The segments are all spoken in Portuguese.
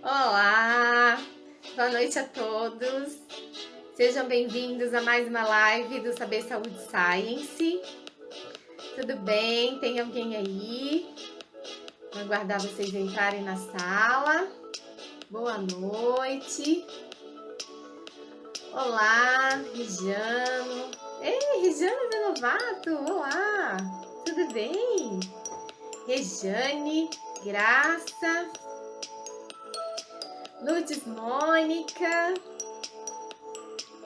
Olá, boa noite a todos. Sejam bem-vindos a mais uma live do Saber Saúde Science. Tudo bem? Tem alguém aí? Vou aguardar vocês entrarem na sala. Boa noite. Olá, Rijano. Ei, Rijano Benovato, olá. Tudo bem? Rejane, Graça, Lourdes Mônica.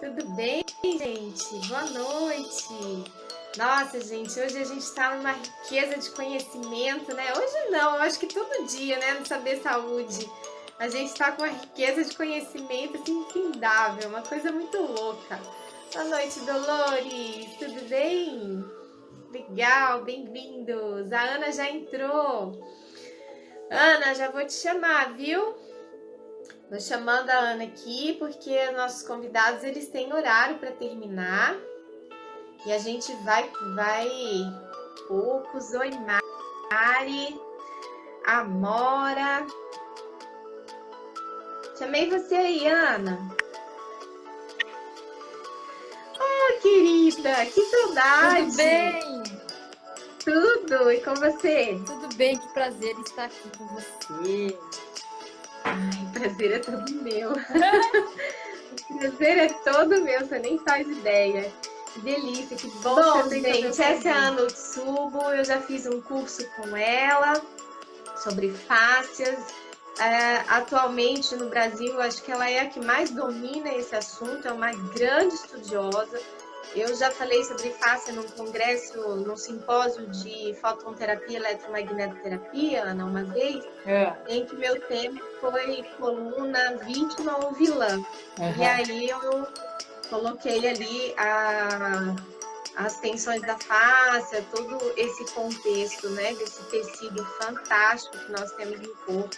Tudo bem, gente? Boa noite. Nossa, gente, hoje a gente está numa riqueza de conhecimento, né? Hoje não, eu acho que todo dia, né, no Saber Saúde, a gente está com uma riqueza de conhecimento assim, infindável, uma coisa muito louca. Boa noite, Dolores, tudo bem? Legal, bem-vindos. A Ana já entrou. Ana, já vou te chamar, viu? Tô chamando a Ana aqui porque nossos convidados eles têm horário para terminar e a gente vai poucos. Oi, Mari, Amora. Chamei você aí, Ana. Oh, querida, que saudade. Tudo bem? Tudo, e com você? Tudo bem, que prazer estar aqui com você. Ai, prazer é todo meu. O prazer é todo meu, você nem faz ideia. Que delícia, que bom que você tem, gente. Essa é a Ana Utsubo, eu já fiz um curso com ela sobre fáscias. Atualmente no Brasil, acho que ela é a que mais domina esse assunto, é uma grande estudiosa. Eu já falei sobre fáscia num congresso, num simpósio de fototerapia e eletromagnetoterapia, Ana, uma vez, em que meu tema foi coluna vítima ou vilã. E aí eu coloquei ali as tensões da fáscia, todo esse contexto, né, desse tecido fantástico que nós temos no corpo.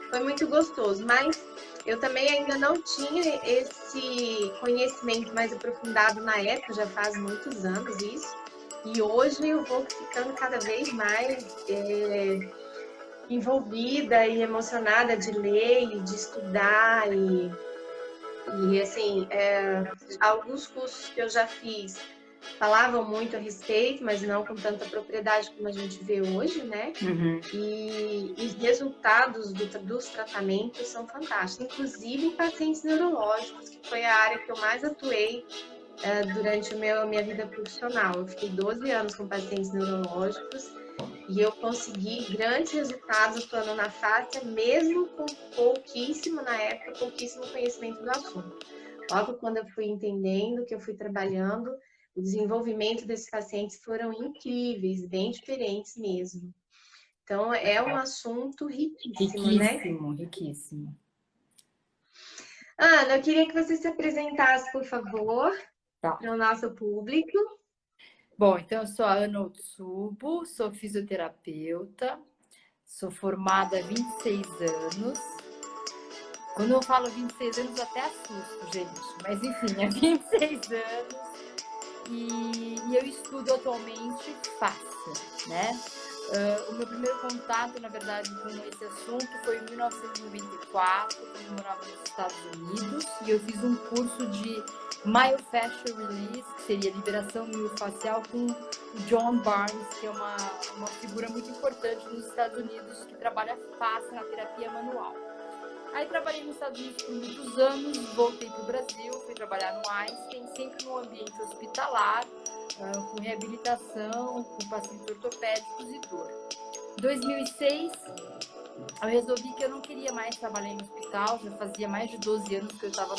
Foi muito gostoso, mas eu também ainda não tinha esse conhecimento mais aprofundado na época, já faz muitos anos isso, e hoje eu vou ficando cada vez mais envolvida e emocionada de ler e de estudar e assim, alguns cursos que eu já fiz falavam muito a respeito, mas não com tanta propriedade como a gente vê hoje, né? E os resultados dos tratamentos são fantásticos, inclusive em pacientes neurológicos, que foi a área que eu mais atuei durante a minha vida profissional. Eu fiquei 12 anos com pacientes neurológicos e eu consegui grandes resultados atuando na fáscia, mesmo com pouquíssimo, na época, pouquíssimo conhecimento do assunto. Logo quando eu fui entendendo, que eu fui trabalhando, o desenvolvimento desses pacientes foram incríveis, bem diferentes mesmo. Então, é um assunto riquíssimo, né? Riquíssimo. Ana, eu queria que você se apresentasse, por favor, para o nosso público. Bom, então eu sou a Ana Utsubo, sou fisioterapeuta, sou formada há 26 anos. Quando eu falo 26 anos, eu até assusto, gente. Mas enfim, é 26 anos. E eu estudo atualmente fáscia, né? O meu primeiro contato, na verdade, com esse assunto foi em 1994, quando eu morava nos Estados Unidos, e eu fiz um curso de Myofascial Release, que seria liberação miofascial, com o John Barnes, que é uma figura muito importante nos Estados Unidos, que trabalha fáscia na terapia manual. Aí trabalhei nos Estados Unidos por muitos anos, voltei para o Brasil, fui trabalhar no Einstein, sempre no ambiente hospitalar, com reabilitação, com pacientes ortopédicos e dor. Em 2006, eu resolvi que eu não queria mais trabalhar em hospital, já fazia mais de 12 anos que eu estava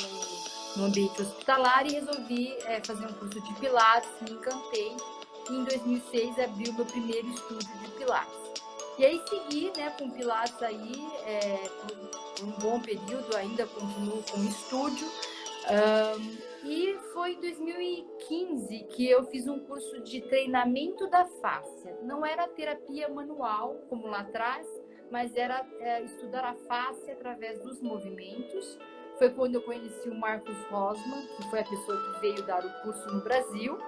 no ambiente hospitalar e resolvi fazer um curso de Pilates, me encantei e em 2006 abri o meu primeiro estúdio de Pilates. E aí segui, né, com Pilates aí por um bom período, ainda continuo com o estúdio. E foi em 2015 que eu fiz um curso de treinamento da fáscia. Não era terapia manual, como lá atrás, mas era estudar a fáscia através dos movimentos. Foi quando eu conheci o Marcos Rosman, que foi a pessoa que veio dar o curso no Brasil.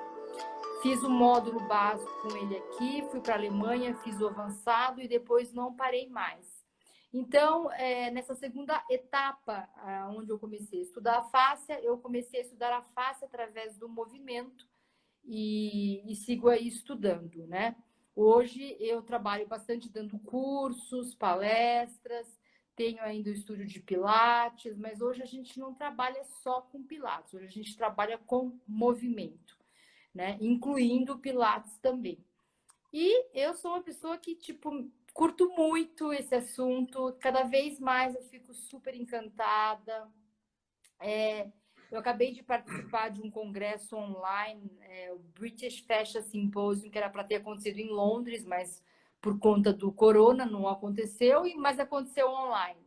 Fiz o módulo básico com ele aqui, fui para a Alemanha, fiz o avançado e depois não parei mais. Então, nessa segunda etapa, onde eu comecei a estudar a fáscia, eu comecei a estudar a fáscia através do movimento e sigo aí estudando, né? Hoje eu trabalho bastante dando cursos, palestras, tenho ainda o estúdio de Pilates, mas hoje a gente não trabalha só com Pilates, hoje a gente trabalha com movimento, né? Incluindo o Pilates também. E eu sou uma pessoa que, tipo, curto muito esse assunto, cada vez mais eu fico super encantada. Eu acabei de participar de um congresso online, o British Fashion Symposium, que era para ter acontecido em Londres, mas por conta do corona não aconteceu, mas aconteceu online.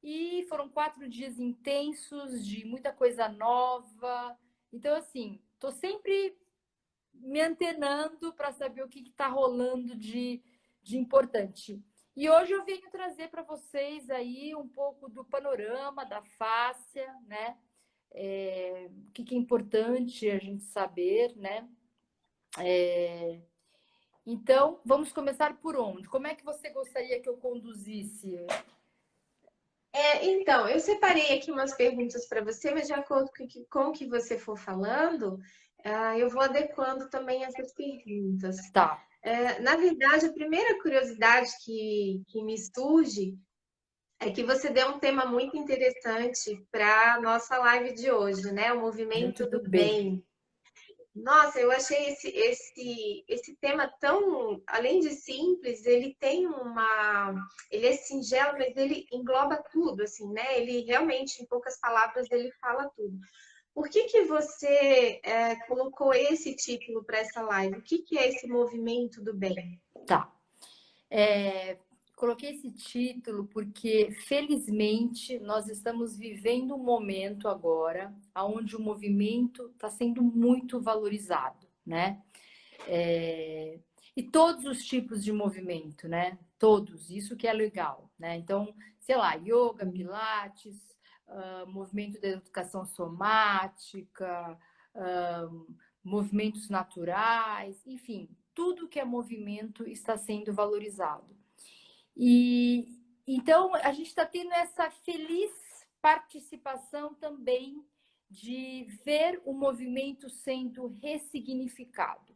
E foram 4 dias intensos, de muita coisa nova. Então, assim, estou sempre me antenando para saber o que está rolando de importante. E hoje eu venho trazer para vocês aí um pouco do panorama da fáscia, né? O que é importante a gente saber, né? Então, vamos começar por onde? Como é que você gostaria que eu conduzisse? Então, eu separei aqui umas perguntas para você, mas de acordo com o que você for falando, eu vou adequando também essas perguntas. Tá. Na verdade, a primeira curiosidade que me surge é que você deu um tema muito interessante para a nossa live de hoje, né? O movimento Muito do bem. bem. Nossa, eu achei esse tema tão, além de simples, ele tem ele é singelo, mas ele engloba tudo, assim, né? Ele realmente, em poucas palavras, ele fala tudo. Por que você colocou esse título para essa live? O que é esse movimento do bem? Tá. Coloquei esse título porque, felizmente, nós estamos vivendo um momento agora onde o movimento está sendo muito valorizado, né? E todos os tipos de movimento, né? Todos, isso que é legal, né? Então, sei lá, yoga, pilates, movimento da educação somática, movimentos naturais, enfim, tudo que é movimento está sendo valorizado. E então a gente está tendo essa feliz participação também de ver o movimento sendo ressignificado.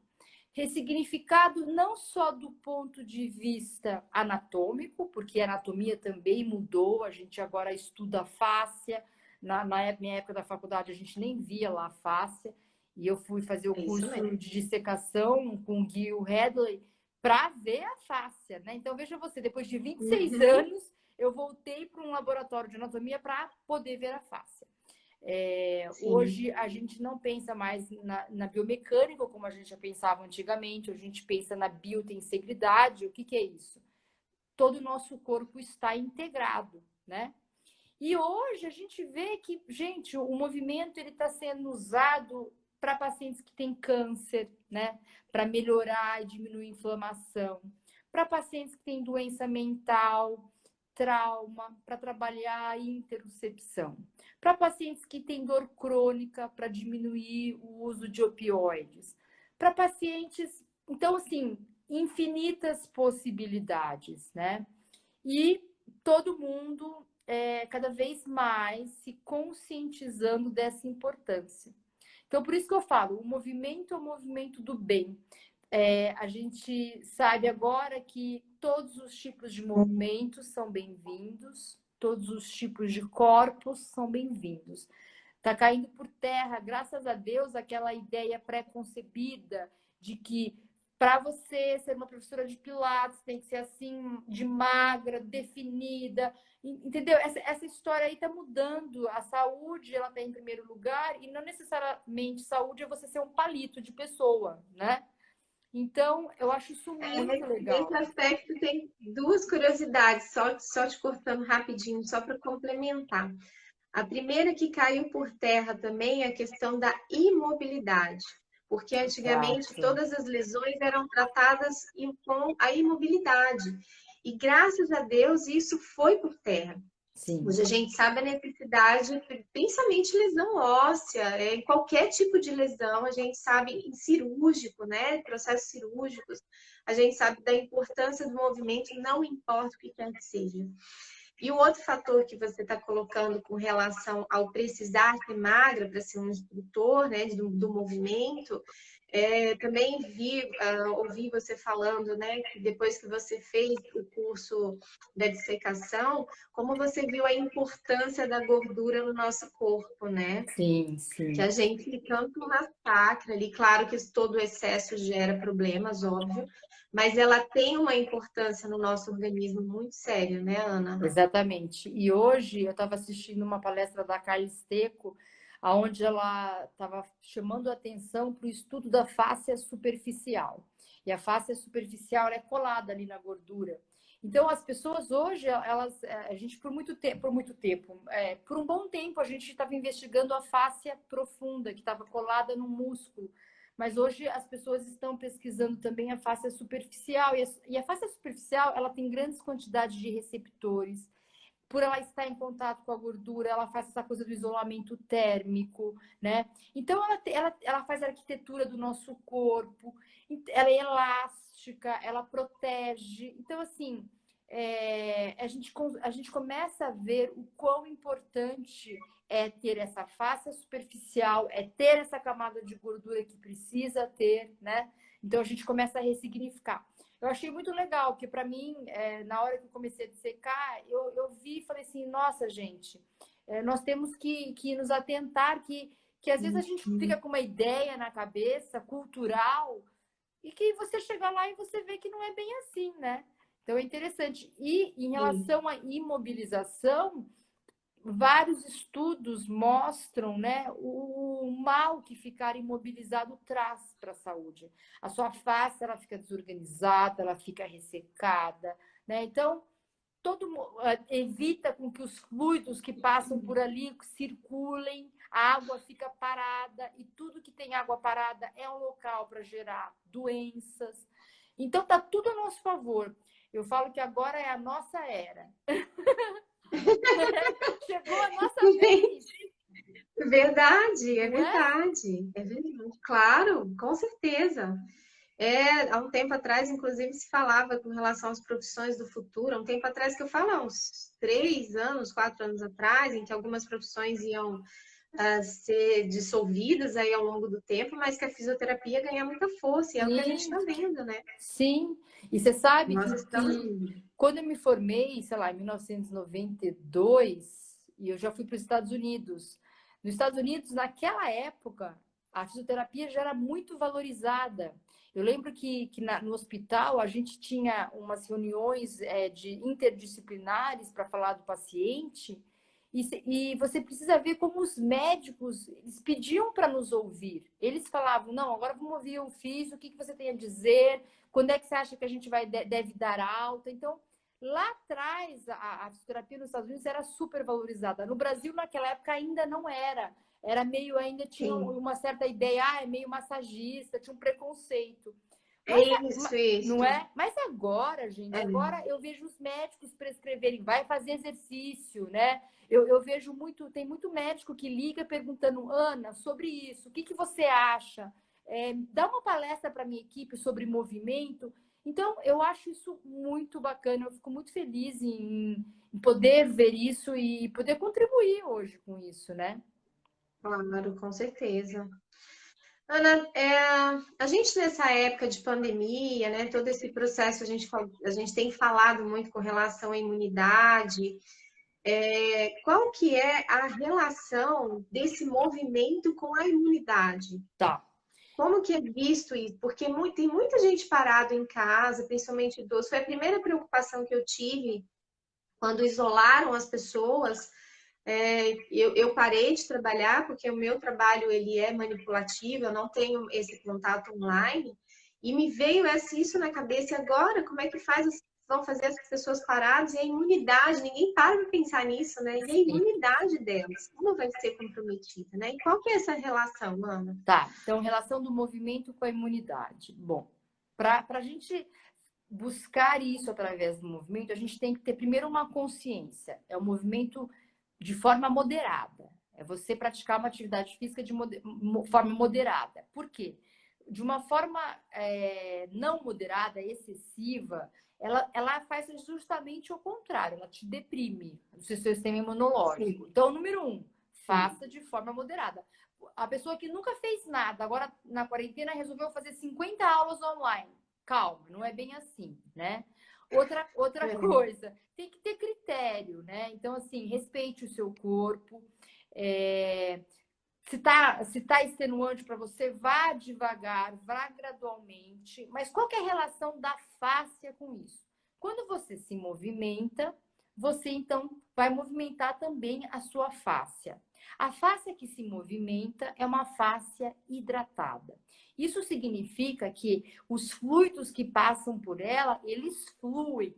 Ressignificado não só do ponto de vista anatômico, porque a anatomia também mudou, a gente agora estuda a fáscia. Na minha época da faculdade, a gente nem via lá a fáscia, e eu fui fazer o curso de dissecação com o Gil Hadley para ver a fáscia, né? Então, veja você, depois de 26 anos, eu voltei para um laboratório de anatomia para poder ver a fáscia. Hoje a gente não pensa mais na biomecânica como a gente já pensava antigamente, a gente pensa na biotensegridade. O que é isso? Todo o nosso corpo está integrado, né? E hoje a gente vê que, gente, o movimento ele está sendo usado para pacientes que têm câncer, né? Para melhorar e diminuir a inflamação, para pacientes que têm doença mental, trauma, para trabalhar a interocepção, para pacientes que têm dor crônica, para diminuir o uso de opioides, para pacientes, então assim, infinitas possibilidades, né? E todo mundo cada vez mais se conscientizando dessa importância. Então, por isso que eu falo, o movimento é o movimento do bem. A gente sabe agora que todos os tipos de movimentos são bem-vindos, todos os tipos de corpos são bem-vindos. Está caindo por terra, graças a Deus, aquela ideia pré-concebida de que para você ser uma professora de Pilates tem que ser assim, de magra, definida, entendeu? Essa história aí está mudando. A saúde, ela está em primeiro lugar e não necessariamente saúde é você ser um palito de pessoa, né? Então, eu acho isso muito legal. Nesse aspecto, tem duas curiosidades, só te cortando rapidinho, só para complementar. A primeira que caiu por terra também é a questão da imobilidade, porque antigamente todas as lesões eram tratadas com a imobilidade. E graças a Deus isso foi por terra. Sim, Hoje a gente sabe a necessidade, principalmente lesão óssea, em qualquer tipo de lesão, a gente sabe em cirúrgico, né? Processos cirúrgicos, a gente sabe da importância do movimento, não importa o que quer que seja. E o outro fator que você está colocando com relação ao precisar ser magra para ser um instrutor, né, do movimento, também ouvi você falando, né, que depois que você fez o curso da dissecação, como você viu a importância da gordura no nosso corpo, né? sim, Que sim. a gente tanto massacra ali, claro que todo excesso gera problemas, óbvio, mas ela tem uma importância no nosso organismo muito séria, né, Ana? Exatamente. E hoje eu estava assistindo uma palestra da Carla Esteco, onde ela estava chamando a atenção para o estudo da fáscia superficial. E a fáscia superficial é colada ali na gordura. Então, as pessoas hoje, a gente por um bom tempo, a gente estava investigando a fáscia profunda, que estava colada no músculo. Mas hoje as pessoas estão pesquisando também a fáscia superficial. E a fáscia superficial, ela tem grandes quantidades de receptores. Por ela estar em contato com a gordura, ela faz essa coisa do isolamento térmico, né? Então, ela faz a arquitetura do nosso corpo, ela é elástica, ela protege. Então, assim, a gente começa a ver o quão importante é ter essa face superficial, é ter essa camada de gordura que precisa ter, né? Então, a gente começa a ressignificar. Eu achei muito legal, porque para mim, na hora que eu comecei a dissecar, eu vi e falei assim, nossa, gente, nós temos que nos atentar que às vezes a gente fica com uma ideia na cabeça, cultural, e que você chega lá e você vê que não é bem assim, né? Então é interessante. E em relação à imobilização, vários estudos mostram, né, o mal que ficar imobilizado traz para a saúde. A sua face ela fica desorganizada, ela fica ressecada, né? Então, evita com que os fluidos que passam por ali circulem, a água fica parada e tudo que tem água parada é um local para gerar doenças. Então, tá tudo a nosso favor. Eu falo que agora é a nossa era. Chegou a nossa vez. Verdade, é Não é? verdade, é verdade. Claro, com certeza. Há um tempo atrás, inclusive, se falava com relação às profissões do futuro. Há um tempo atrás, que eu falo, há uns 3 anos, 4 anos atrás, em que algumas profissões iam ser dissolvidas aí ao longo do tempo, mas que a fisioterapia ganha muita força, e é o que a gente Sim, está vendo, né? sim. E você sabe Nós estamos. que quando eu me formei, sei lá, em 1992, e eu já fui para os Estados Unidos. Nos Estados Unidos, naquela época, a fisioterapia já era muito valorizada. Eu lembro que no hospital a gente tinha umas reuniões de interdisciplinares para falar do paciente, e você precisa ver como os médicos eles pediam para nos ouvir. Eles falavam, não, agora vamos ouvir o físio, o que você tem a dizer, quando é que você acha que a gente deve dar alta. Então, lá atrás, a fisioterapia nos Estados Unidos era super valorizada. No Brasil, naquela época, ainda não era. Era meio, ainda tinha Sim. uma certa ideia, é meio massagista, tinha um preconceito. É Mas, isso, não isso. é? Mas agora, gente, agora eu vejo os médicos prescreverem, vai fazer exercício, né? Eu vejo muito, tem muito médico que liga perguntando, Ana, sobre isso, o que você acha? Dá uma palestra para a minha equipe sobre movimento. Então, eu acho isso muito bacana, eu fico muito feliz em poder ver isso e poder contribuir hoje com isso, né? Claro, com certeza. Ana, a gente nessa época de pandemia, né, todo esse processo a gente tem falado muito com relação à imunidade. Qual que é a relação desse movimento com a imunidade? Tá. Como que é visto isso? Porque tem muita gente parado em casa, principalmente idosos. Foi a primeira preocupação que eu tive quando isolaram as pessoas. Eu parei de trabalhar porque o meu trabalho ele é manipulativo, eu não tenho esse contato online. E me veio isso na cabeça e agora, como é que vão fazer as pessoas paradas e a imunidade? Ninguém para para pensar nisso, né? E a imunidade delas, como vai ser comprometida, né? E qual que é essa relação, Ana? Tá, então, relação do movimento com a imunidade. Bom, para a gente buscar isso através do movimento, a gente tem que ter primeiro uma consciência. É um movimento de forma moderada. É você praticar uma atividade física de forma moderada. Por quê? De uma forma não moderada, excessiva, ela faz justamente o contrário, ela te deprime o seu sistema imunológico. Sim. Então, número 1, faça de forma moderada. A pessoa que nunca fez nada, agora na quarentena resolveu fazer 50 aulas online. Calma, não é bem assim, né? Outra coisa, tem que ter critério, né? Então, assim, respeite o seu corpo. Se tá extenuante para você, vá devagar, vá gradualmente. Mas qual que é a relação da fáscia com isso? Quando você se movimenta, você então vai movimentar também a sua fáscia. A fáscia que se movimenta é uma fáscia hidratada. Isso significa que os fluidos que passam por ela, eles fluem,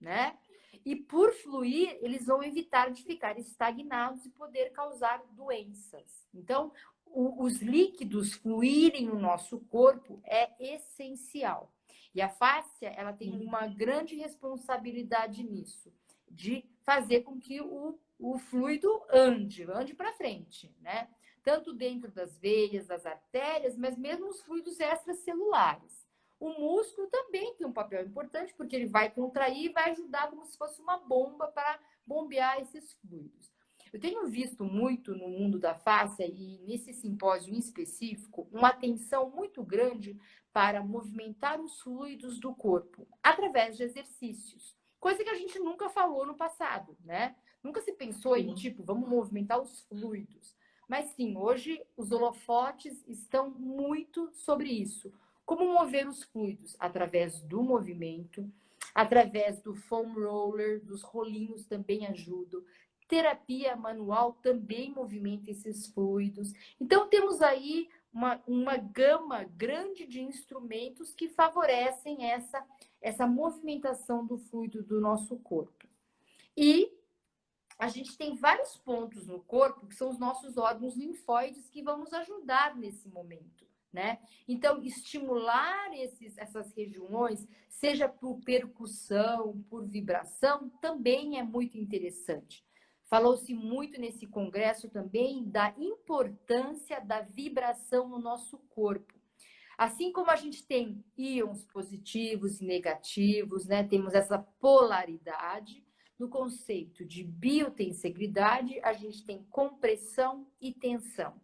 né? E por fluir, eles vão evitar de ficar estagnados e poder causar doenças. Então, os líquidos fluírem no nosso corpo é essencial. E a fáscia, ela tem uma grande responsabilidade nisso, de fazer com que o fluido ande para frente, né? Tanto dentro das veias, das artérias, mas mesmo os fluidos extracelulares. O músculo também tem um papel importante, porque ele vai contrair e vai ajudar como se fosse uma bomba para bombear esses fluidos. Eu tenho visto muito no mundo da fáscia e nesse simpósio em específico, uma atenção muito grande para movimentar os fluidos do corpo através de exercícios. Coisa que a gente nunca falou no passado, né? Nunca se pensou em, tipo, vamos movimentar os fluidos. Mas sim, hoje os holofotes estão muito sobre isso. Como mover os fluidos? Através do movimento, através do foam roller, dos rolinhos também ajudam. Terapia manual também movimenta esses fluidos. Então, temos aí uma gama grande de instrumentos que favorecem essa movimentação do fluido do nosso corpo. E a gente tem vários pontos no corpo, que são os nossos órgãos linfóides, que vão nos ajudar nesse momento, né? Então, estimular essas regiões, seja por percussão, por vibração, também é muito interessante. Falou-se muito nesse congresso também da importância da vibração no nosso corpo. Assim como a gente tem íons positivos e negativos, né? Temos essa polaridade. No conceito de biotensegridade, a gente tem compressão e tensão.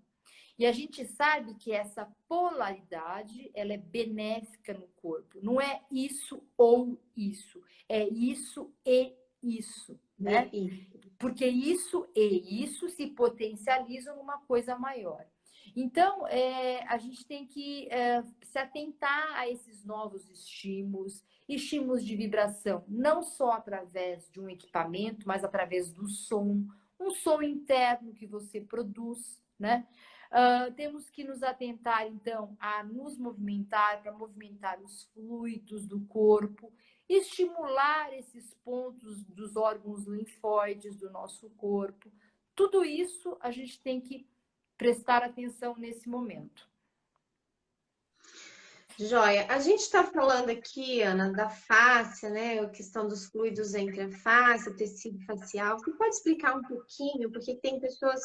E a gente sabe que essa polaridade, ela é benéfica no corpo. Não é isso ou isso, é isso e isso, né? Porque isso e isso se potencializam numa coisa maior. Então, a gente tem que se atentar a esses novos estímulos de vibração, não só através de um equipamento, mas através do som, um som interno que você produz, né? Temos que nos atentar, então, a nos movimentar, para movimentar os fluidos do corpo, estimular esses pontos dos órgãos linfóides do nosso corpo. Tudo isso a gente tem que prestar atenção nesse momento. Joia. A gente está falando aqui, Ana, da fáscia, né? A questão dos fluidos entre a face, o tecido facial. Você pode explicar um pouquinho? Porque tem pessoas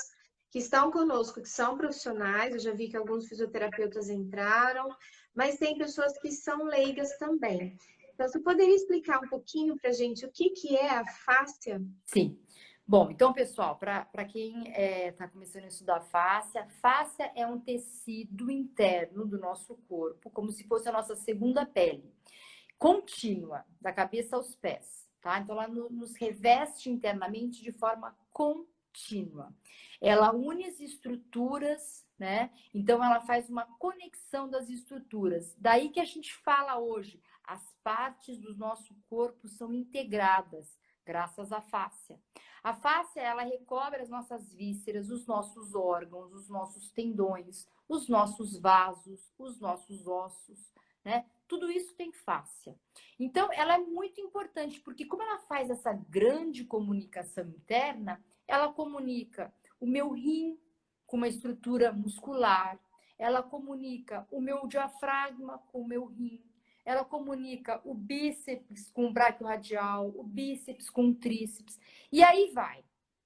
que estão conosco, que são profissionais, eu já vi que alguns fisioterapeutas entraram, mas tem pessoas que são leigas também. Então, você poderia explicar um pouquinho para a gente o que é a fáscia? Sim. Bom, então, pessoal, para quem está começando a estudar fáscia é um tecido interno do nosso corpo, como se fosse a nossa segunda pele, contínua, da cabeça aos pés, tá? Então, ela nos reveste internamente de forma contínua. Ela une as estruturas, né? Então, ela faz uma conexão das estruturas. Daí que a gente fala hoje, as partes do nosso corpo são integradas, graças à fáscia. A fáscia, ela recobre as nossas vísceras, os nossos órgãos, os nossos tendões, os nossos vasos, os nossos ossos, né? Tudo isso tem fáscia. Então, ela é muito importante, porque como ela faz essa grande comunicação interna, ela comunica o meu rim com uma estrutura muscular, ela comunica o meu diafragma com o meu rim, ela comunica o bíceps com o braquiorradial, o bíceps com o tríceps, e aí vai,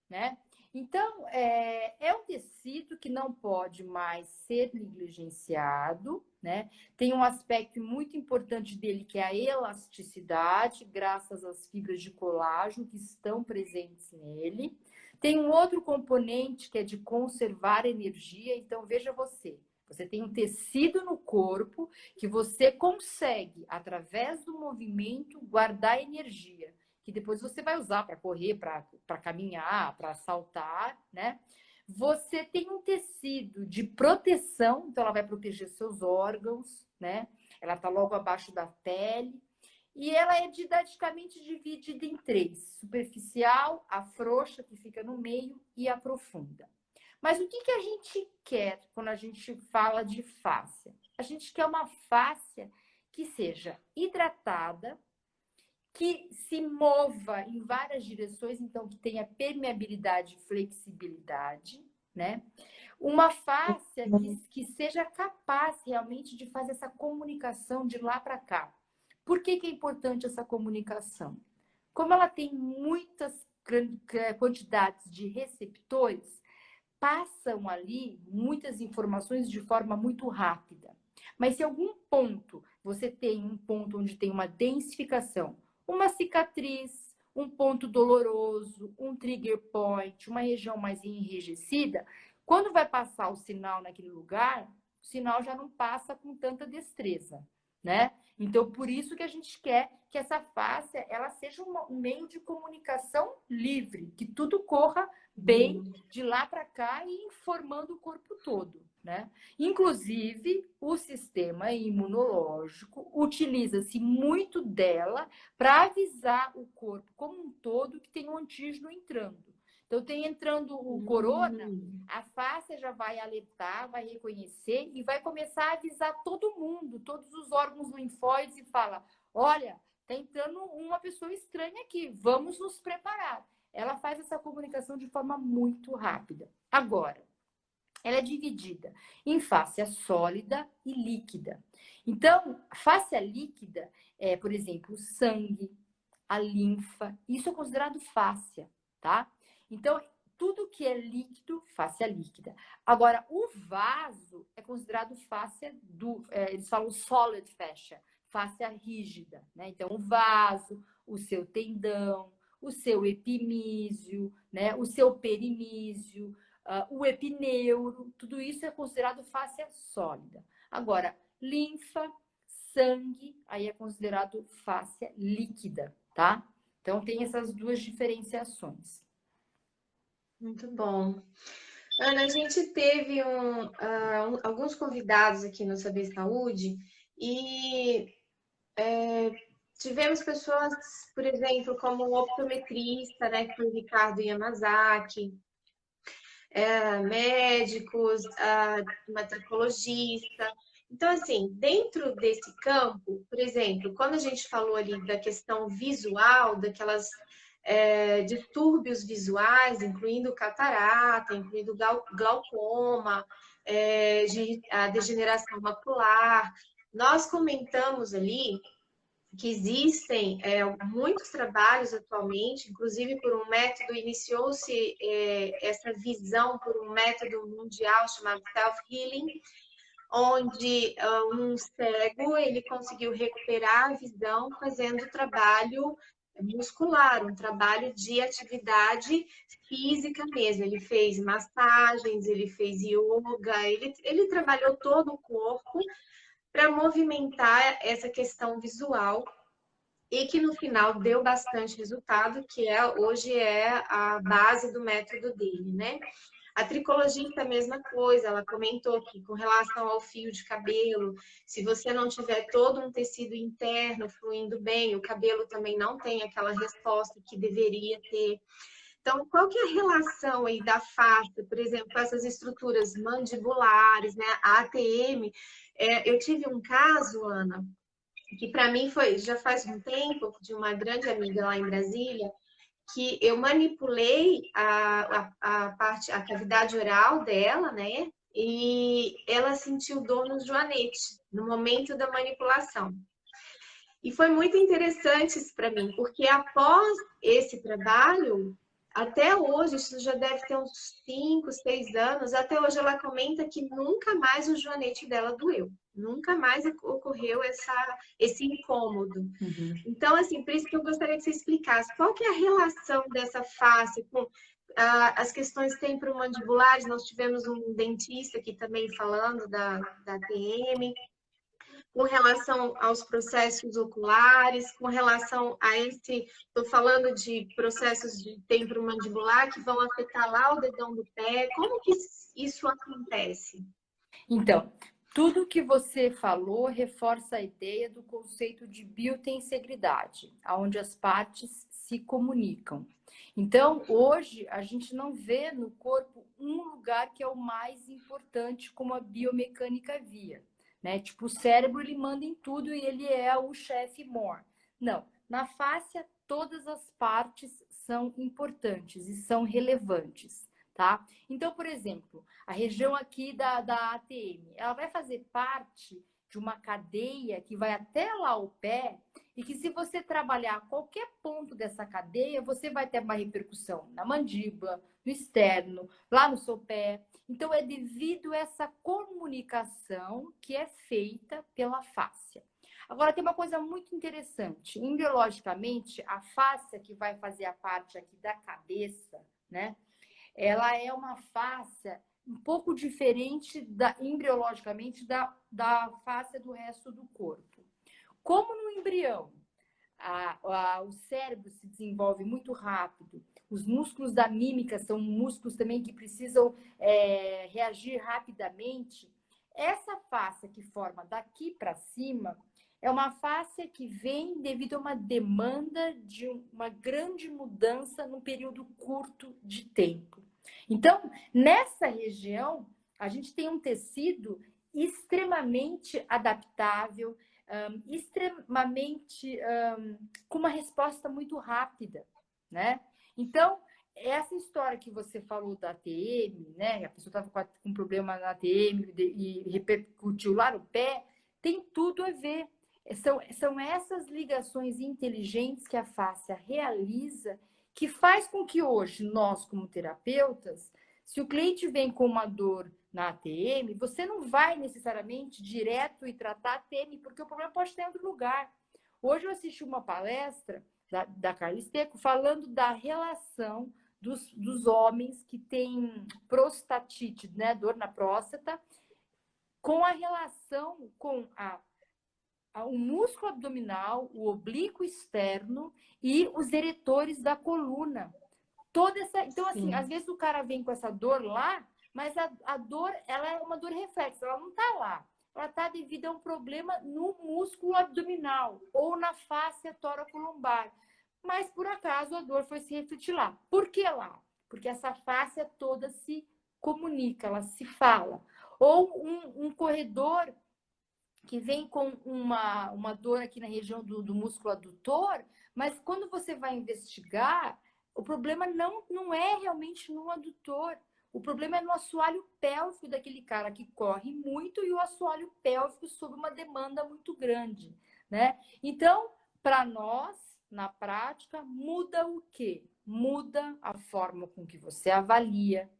né? Então, é um tecido que não pode mais ser negligenciado, né? Tem um aspecto muito importante dele, que é a elasticidade, graças às fibras de colágeno que estão presentes nele. Tem um outro componente que é de conservar energia. Então, veja você tem um tecido no corpo que você consegue, através do movimento, guardar energia, que depois você vai usar para correr, para caminhar, para saltar, né? Você tem um tecido de proteção, então ela vai proteger seus órgãos, né? Ela está logo abaixo da pele. E ela é didaticamente dividida em três: superficial, a frouxa, que fica no meio, e a profunda. Mas o que a gente quer quando a gente fala de fáscia? A gente quer uma fáscia que seja hidratada, que se mova em várias direções, então que tenha permeabilidade e flexibilidade, né? Uma fáscia que seja capaz realmente de fazer essa comunicação de lá para cá. Por que é importante essa comunicação? Como ela tem muitas quantidades de receptores, passam ali muitas informações de forma muito rápida. Mas se algum ponto, você tem um ponto onde tem uma densificação, uma cicatriz, um ponto doloroso, um trigger point, uma região mais enrijecida, quando vai passar o sinal naquele lugar, o sinal já não passa com tanta destreza, né? Então, por isso que a gente quer que essa fáscia, ela seja um meio de comunicação livre, que tudo corra bem de lá para cá e informando o corpo todo, né? Inclusive, o sistema imunológico utiliza-se muito dela para avisar o corpo como um todo que tem um antígeno entrando. Então, tem entrando o corona, a fáscia já vai alertar, vai reconhecer e vai começar a avisar todo mundo, todos os órgãos linfóides, e fala: olha, está entrando uma pessoa estranha aqui, vamos nos preparar. Ela faz essa comunicação de forma muito rápida. Agora, ela é dividida em fáscia sólida e líquida. Então, fáscia líquida é, por exemplo, o sangue, a linfa, isso é considerado fáscia, tá? Então, tudo que é líquido, fáscia líquida. Agora, o vaso é considerado fáscia eles falam solid fascia, fáscia rígida, né? Então, o vaso, o seu tendão, o seu epimísio, né? O seu perimísio, o epineuro, tudo isso é considerado fáscia sólida. Agora, linfa, sangue, aí é considerado fáscia líquida, tá? Então, tem essas duas diferenciações. Muito bom. Ana, a gente teve alguns convidados aqui no Saber Saúde e tivemos pessoas, por exemplo, como o optometrista, né, que foi o Ricardo Yamazaki, médicos, matricologista. Então, assim, dentro desse campo, por exemplo, quando a gente falou ali da questão visual, daquelas distúrbios visuais, incluindo catarata, incluindo glaucoma, a degeneração macular, nós comentamos ali que existem muitos trabalhos atualmente, inclusive por um método, iniciou-se essa visão por um método mundial chamado self-healing, onde um cego ele conseguiu recuperar a visão fazendo trabalho muscular, um trabalho de atividade física mesmo. Ele fez massagens, ele fez yoga, ele trabalhou todo o corpo para movimentar essa questão visual e que no final deu bastante resultado, que hoje é a base do método dele, né? A tricologista, a mesma coisa, ela comentou que com relação ao fio de cabelo, se você não tiver todo um tecido interno fluindo bem, o cabelo também não tem aquela resposta que deveria ter. Então, qual que é a relação aí da face, por exemplo, com essas estruturas mandibulares, né? A ATM, eu tive um caso, Ana, que para mim já faz um tempo, de uma grande amiga lá em Brasília, que eu manipulei a cavidade oral dela, né? E ela sentiu dor no joanete, no momento da manipulação. E foi muito interessante isso para mim, porque após esse trabalho, até hoje, isso já deve ter uns 5, 6 anos, até hoje ela comenta que nunca mais o joanete dela doeu. Nunca mais ocorreu esse incômodo. Uhum. Então, assim, por isso que eu gostaria que você explicasse qual que é a relação dessa face com as questões temporomandibulares. Nós tivemos um dentista aqui também falando da TM, com relação aos processos oculares, com relação a estou falando de processos de temporomandibular que vão afetar lá o dedão do pé. Como que isso acontece? Então, tudo que você falou reforça a ideia do conceito de biotensegridade, onde as partes se comunicam. Então, hoje, a gente não vê no corpo um lugar que é o mais importante, como a biomecânica via. Né? Tipo, o cérebro, ele manda em tudo e ele é o chefe mor. Não, na fáscia, todas as partes são importantes e são relevantes, tá? Então, por exemplo, a região aqui da ATM, ela vai fazer parte de uma cadeia que vai até lá ao pé e que se você trabalhar qualquer ponto dessa cadeia, você vai ter uma repercussão na mandíbula, no externo, lá no seu pé. Então, é devido a essa comunicação que é feita pela fáscia. Agora, tem uma coisa muito interessante. Embriologicamente, a fáscia que vai fazer a parte aqui da cabeça, né? Ela é uma fáscia um pouco diferente embriologicamente da fáscia do resto do corpo. Como no embrião, o cérebro se desenvolve muito rápido, os músculos da mímica são músculos também que precisam reagir rapidamente, essa fáscia que forma daqui para cima é uma fáscia que vem devido a uma demanda de uma grande mudança num período curto de tempo. Então, nessa região, a gente tem um tecido extremamente adaptável, extremamente com uma resposta muito rápida, né? Então, essa história que você falou da ATM, né? A pessoa estava com problema na ATM e repercutiu lá no pé, tem tudo a ver. São essas ligações inteligentes que a fáscia realiza que faz com que hoje, nós como terapeutas, se o cliente vem com uma dor na ATM, você não vai necessariamente direto e tratar a ATM, porque o problema pode estar em outro lugar. Hoje eu assisti uma palestra da Carla Esteco falando da relação dos homens que têm prostatite, né, dor na próstata, com a relação com o músculo abdominal, o oblíquo externo e os eretores da coluna. Então, assim, às vezes o cara vem com essa dor lá, mas a dor, ela é uma dor reflexa, ela não está lá. Ela está devido a um problema no músculo abdominal ou na fáscia toracolombar. Mas, por acaso, a dor foi se refletir lá. Por que lá? Porque essa fáscia toda se comunica, ela se fala. Ou um corredor que vem com uma dor aqui na região do músculo adutor, mas quando você vai investigar, o problema não é realmente no adutor. O problema é no assoalho pélvico daquele cara que corre muito e o assoalho pélvico sob uma demanda muito grande, né? Então, para nós, na prática, muda o quê? Muda a forma com que você avalia,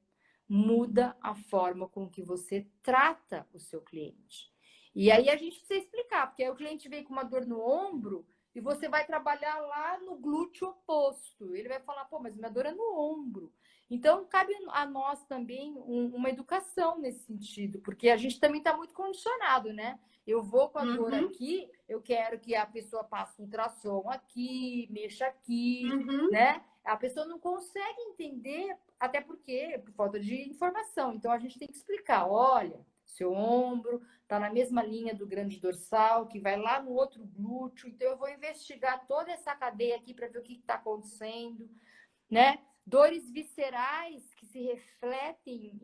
muda a forma com que você trata o seu cliente. E aí a gente precisa explicar, porque aí o cliente vem com uma dor no ombro e você vai trabalhar lá no glúteo oposto. Ele vai falar, pô, mas minha dor é no ombro. Então, cabe a nós também uma educação nesse sentido, porque a gente também está muito condicionado, né? Eu vou com a dor aqui, eu quero que a pessoa passe um ultrassom aqui, mexa aqui, né? A pessoa não consegue entender, até porque, por falta de informação. Então, a gente tem que explicar, olha, seu ombro está na mesma linha do grande dorsal, que vai lá no outro glúteo. Então, eu vou investigar toda essa cadeia aqui para ver o que está acontecendo, né? Dores viscerais que se refletem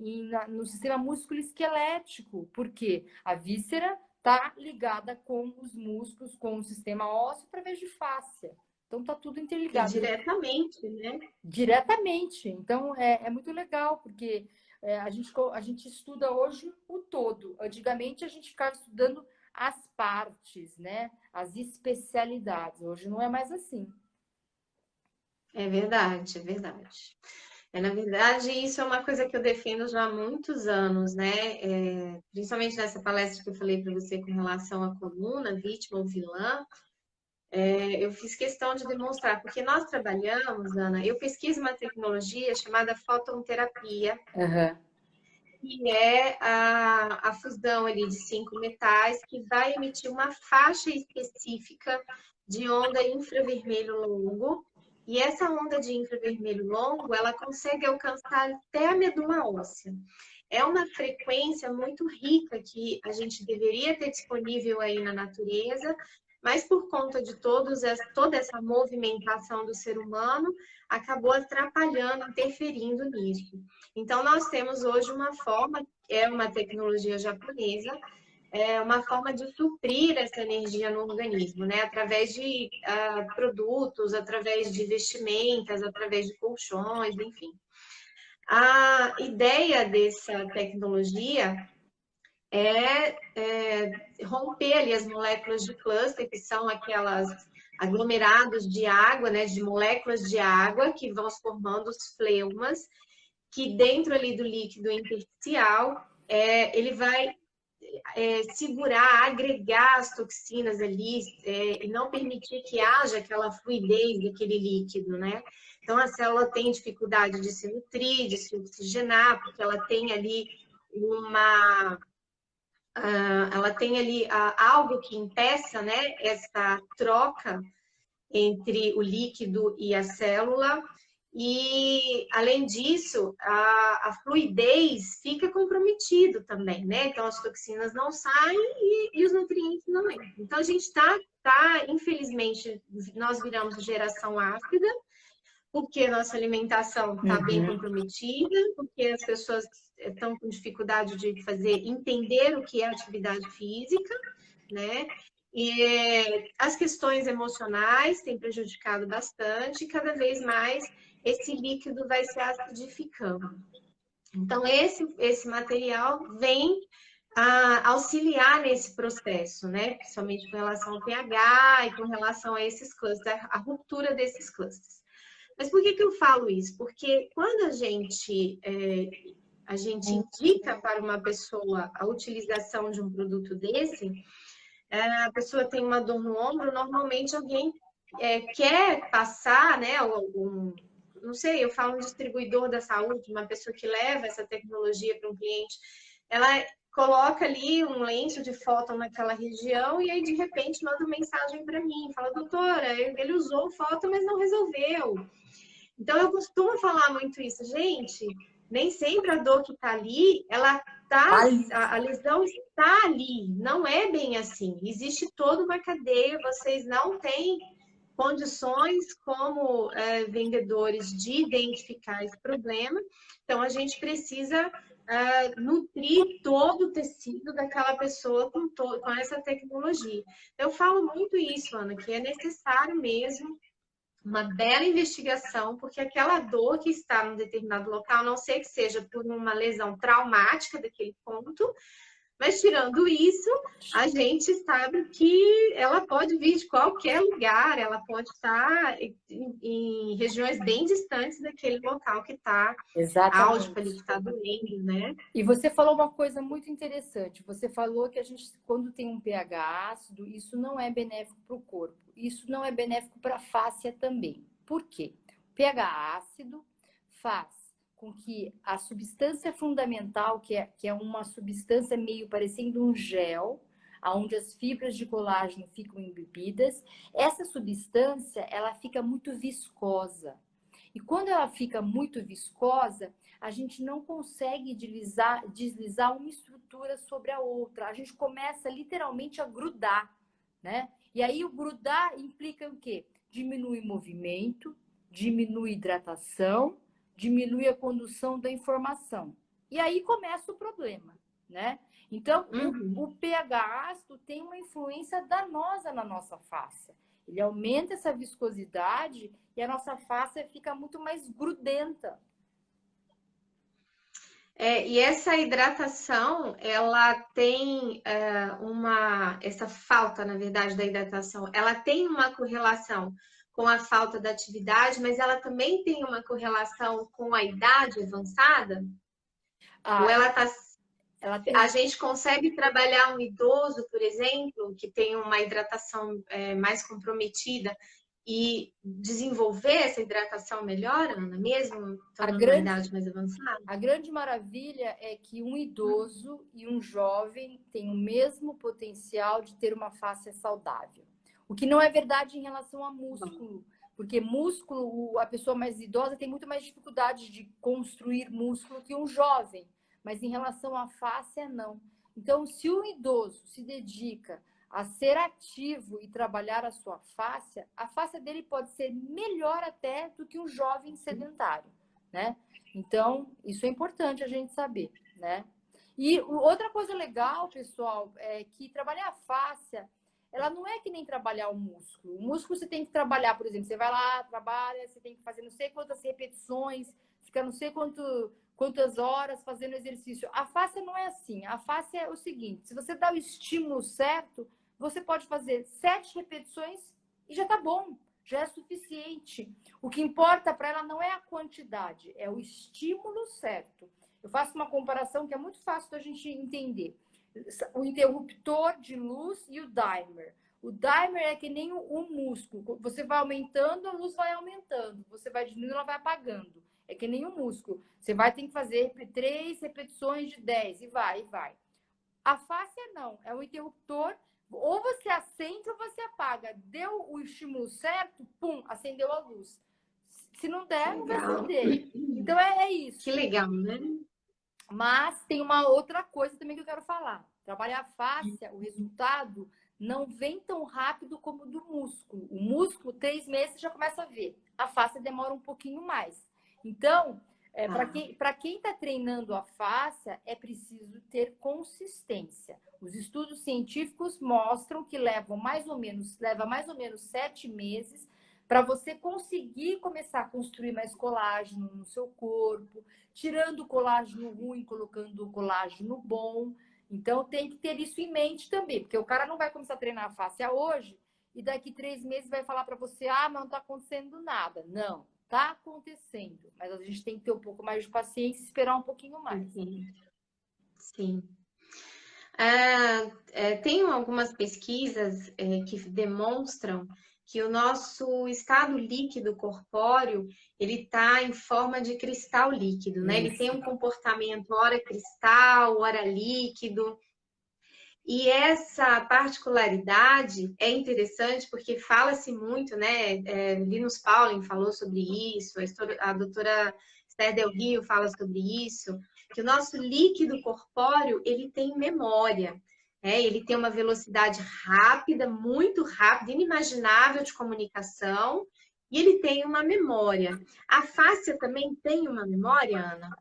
no sistema músculo-esquelético, porque a víscera está ligada com os músculos, com o sistema ósseo através de fáscia. Então, está tudo interligado. E diretamente, né? Diretamente. Então, é muito legal, porque a gente estuda hoje o todo. Antigamente, a gente ficava estudando as partes, né? As especialidades. Hoje não é mais assim. É verdade, é verdade. Na verdade, isso é uma coisa que eu defendo já há muitos anos, né? Principalmente nessa palestra que eu falei para você com relação à coluna, vítima ou vilã, eu fiz questão de demonstrar, porque nós trabalhamos, Ana, eu pesquiso uma tecnologia chamada fototerapia, Uhum. que é a fusão ali de 5 metais que vai emitir uma faixa específica de onda infravermelho longo. E essa onda de infravermelho longo, ela consegue alcançar até a medula óssea. É uma frequência muito rica que a gente deveria ter disponível aí na natureza, mas por conta de toda essa movimentação do ser humano, acabou atrapalhando, interferindo nisso. Então, nós temos hoje uma forma, é uma tecnologia japonesa, é uma forma de suprir essa energia no organismo, né? Através de produtos, através de vestimentas, através de colchões, enfim. A ideia dessa tecnologia é romper ali as moléculas de cluster, que são aquelas aglomerados de água, né? De moléculas de água que vão se formando os fleumas, que dentro ali do líquido intersticial, ele vai segurar, agregar as toxinas ali e não permitir que haja aquela fluidez daquele líquido, né? Então, a célula tem dificuldade de se nutrir, de se oxigenar, porque ela tem ali algo que impeça, né, essa troca entre o líquido e a célula. E, além disso, a fluidez fica comprometido também, né? Então, as toxinas não saem e os nutrientes não entram. Então, a gente infelizmente, nós viramos geração ácida, porque a nossa alimentação está bem comprometida, porque as pessoas estão com dificuldade de entender o que é atividade física, né? E as questões emocionais têm prejudicado bastante, e cada vez mais esse líquido vai se acidificando. Então, esse material vem auxiliar nesse processo, né? Principalmente com relação ao pH e com relação a esses clusters, a ruptura desses clusters. Mas por que eu falo isso? Porque quando a gente indica para uma pessoa a utilização de um produto desse, a pessoa tem uma dor no ombro, normalmente alguém quer passar, né, não sei, eu falo um distribuidor da saúde, uma pessoa que leva essa tecnologia para um cliente, ela coloca ali um lenço de fóton naquela região e aí de repente manda uma mensagem para mim, fala, doutora, ele usou o fóton, mas não resolveu. Então eu costumo falar muito isso, gente, nem sempre a dor que está ali, a lesão está ali, não é bem assim. Existe toda uma cadeia, vocês não têm condições como vendedores de identificar esse problema. Então, a gente precisa nutrir todo o tecido daquela pessoa com essa tecnologia. Eu falo muito isso, Ana, que é necessário mesmo uma bela investigação, porque aquela dor que está num determinado local, a não ser que seja por uma lesão traumática daquele ponto, mas tirando isso, a gente sabe que ela pode vir de qualquer lugar, ela pode estar em regiões bem distantes daquele local que está álgico ali, que está doendo, né? E você falou uma coisa muito interessante. Você falou que a gente, quando tem um pH ácido, isso não é benéfico para o corpo. Isso não é benéfico para a fáscia também. Por quê? O pH ácido faz com que a substância fundamental, que é uma substância meio parecendo um gel, onde as fibras de colágeno ficam embebidas, essa substância ela fica muito viscosa. E quando ela fica muito viscosa, a gente não consegue deslizar uma estrutura sobre a outra. A gente começa literalmente a grudar, né? E aí o grudar implica o quê? Diminui o movimento, diminui a hidratação, diminui a condução da informação. E aí começa o problema, né? Então, o pH ácido tem uma influência danosa na nossa face. Ele aumenta essa viscosidade e a nossa face fica muito mais grudenta. E essa hidratação, ela tem essa falta, na verdade, da hidratação, ela tem uma correlação com a falta da atividade, mas ela também tem uma correlação com a idade avançada? Ou Ah, ela tem a gente consegue trabalhar um idoso, por exemplo, que tem uma hidratação mais comprometida e desenvolver essa hidratação melhor, Ana, mesmo estando numa idade mais avançada? A grande maravilha é que um idoso e um jovem têm o mesmo potencial de ter uma face saudável. O que não é verdade em relação a músculo, porque músculo, a pessoa mais idosa tem muito mais dificuldade de construir músculo que um jovem, mas em relação à face, não. Então, se um idoso se dedica a ser ativo e trabalhar a face dele pode ser melhor até do que um jovem sedentário, né? Então, isso é importante a gente saber, né? E outra coisa legal, pessoal, é que trabalhar a fáscia, ela não é que nem trabalhar o músculo. O músculo você tem que trabalhar, por exemplo, você vai lá, trabalha, você tem que fazer não sei quantas repetições, ficar não sei quantas horas fazendo exercício. A fáscia não é assim. A fáscia é o seguinte, se você dá o estímulo certo, você pode fazer 7 repetições e já tá bom, já é suficiente. O que importa para ela não é a quantidade, é o estímulo certo. Eu faço uma comparação que é muito fácil da gente entender. O interruptor de luz e o dimer. O dimer é que nem um músculo. Você vai aumentando, a luz vai aumentando. Você vai diminuindo, ela vai apagando. É que nem um músculo. Você vai ter que fazer 3 repetições de 10 e vai, e vai. A fáscia não, é um interruptor. Ou você acende ou você apaga. Deu o estímulo certo, pum, acendeu a luz. Se não der, não vai acender. Então é isso. Que legal, né? Mas tem uma outra coisa também que eu quero falar. Trabalhar a fáscia, o resultado não vem tão rápido como o do músculo. O músculo, 3 meses, já começa a ver. A fáscia demora um pouquinho mais. Então, para quem está treinando a fáscia, é preciso ter consistência. Os estudos científicos mostram que leva mais ou menos 7 meses para você conseguir começar a construir mais colágeno no seu corpo, tirando o colágeno ruim, colocando o colágeno bom. Então, tem que ter isso em mente também, porque o cara não vai começar a treinar a fáscia hoje e daqui 3 meses vai falar para você, mas não está acontecendo nada. Não, está acontecendo, mas a gente tem que ter um pouco mais de paciência e esperar um pouquinho mais. Sim. Tem algumas pesquisas que demonstram que o nosso estado líquido corpóreo, ele está em forma de cristal líquido, né? Ele tem um comportamento ora cristal, ora líquido. E essa particularidade é interessante porque fala-se muito, né? Linus Pauling falou sobre isso, a doutora Esther Del Rio fala sobre isso, que o nosso líquido corpóreo, ele tem memória. Ele tem uma velocidade rápida, muito rápida, inimaginável de comunicação, e ele tem uma memória. A fáscia também tem uma memória, Ana?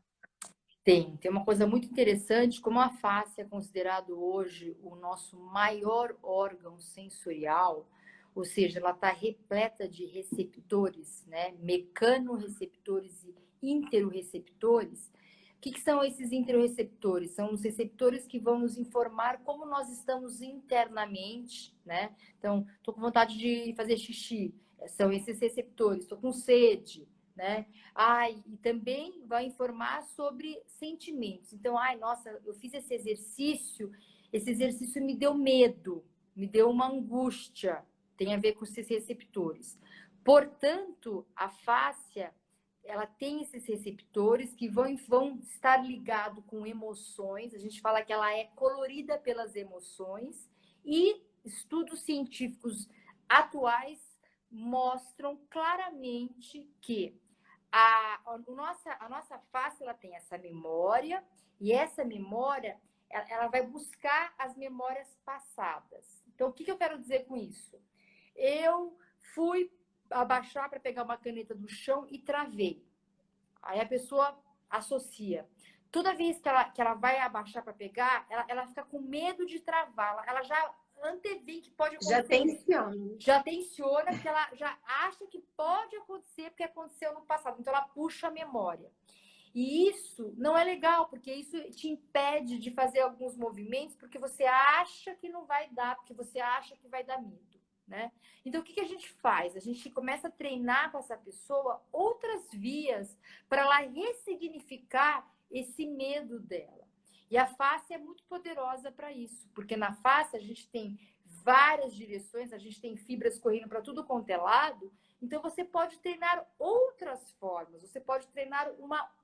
Tem uma coisa muito interessante, como a face é considerado hoje o nosso maior órgão sensorial, ou seja, ela está repleta de receptores, né? Mecanorreceptores e interoreceptores. O que são esses interoreceptores? São os receptores que vão nos informar como nós estamos internamente, né? Então, estou com vontade de fazer xixi, são esses receptores. Estou com sede, né? E também vai informar sobre sentimentos. Então, nossa, eu fiz esse exercício me deu medo, me deu uma angústia. Tem a ver com esses receptores. Portanto, a fáscia, ela tem esses receptores que vão estar ligados com emoções. A gente fala que ela é colorida pelas emoções e estudos científicos atuais mostram claramente que a nossa face ela tem essa memória e essa memória ela vai buscar as memórias passadas. Então, o que eu quero dizer com isso? Eu fui abaixar para pegar uma caneta do chão e travei. Aí a pessoa associa. Toda vez que ela vai abaixar para pegar, ela fica com medo de travar. Ela já antevê que pode acontecer. Já tensiona, porque ela já acha que pode acontecer, porque aconteceu no passado. Então, ela puxa a memória. E isso não é legal, porque isso te impede de fazer alguns movimentos porque você acha que não vai dar, porque você acha que vai dar medo, né? Então, o que a gente faz? A gente começa a treinar com essa pessoa outras vias para ela ressignificar esse medo dela. E a face é muito poderosa para isso, porque na face a gente tem várias direções, a gente tem fibras correndo para tudo quanto é lado. Então, você pode treinar outras formas, você pode treinar